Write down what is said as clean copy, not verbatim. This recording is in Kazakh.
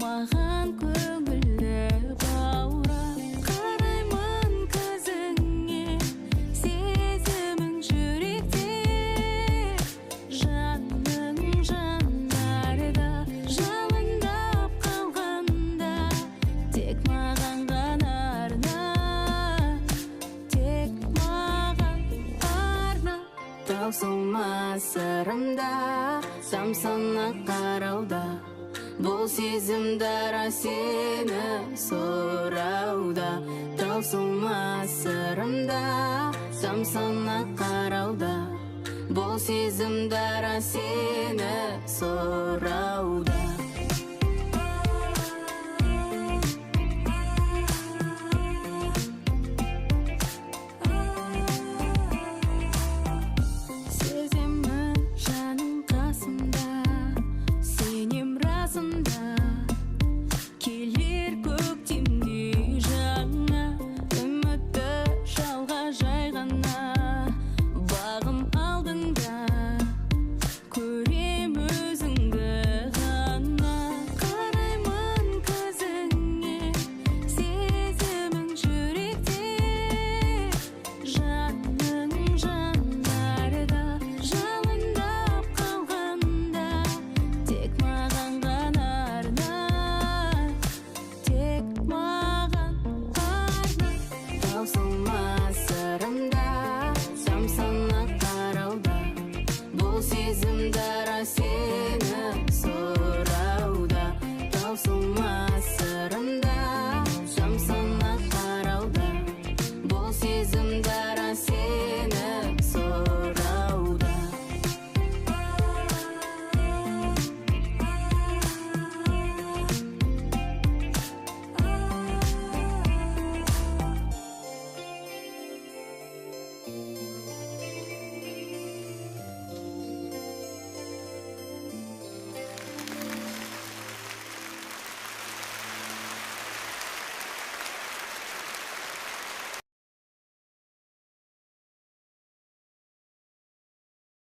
маған көңілді баура. Қараймын көзіңе, сезімің жүректе, жанның жанарда жалындап қалғанда, тек маған ғана арна, тек маған арна. Таусылмас сырымда, самсана қарауда, бұл сезім дара сені сұрауда. Таусылмас сырымда, самсана қарауда, бұл сезім дара сені сұрауда.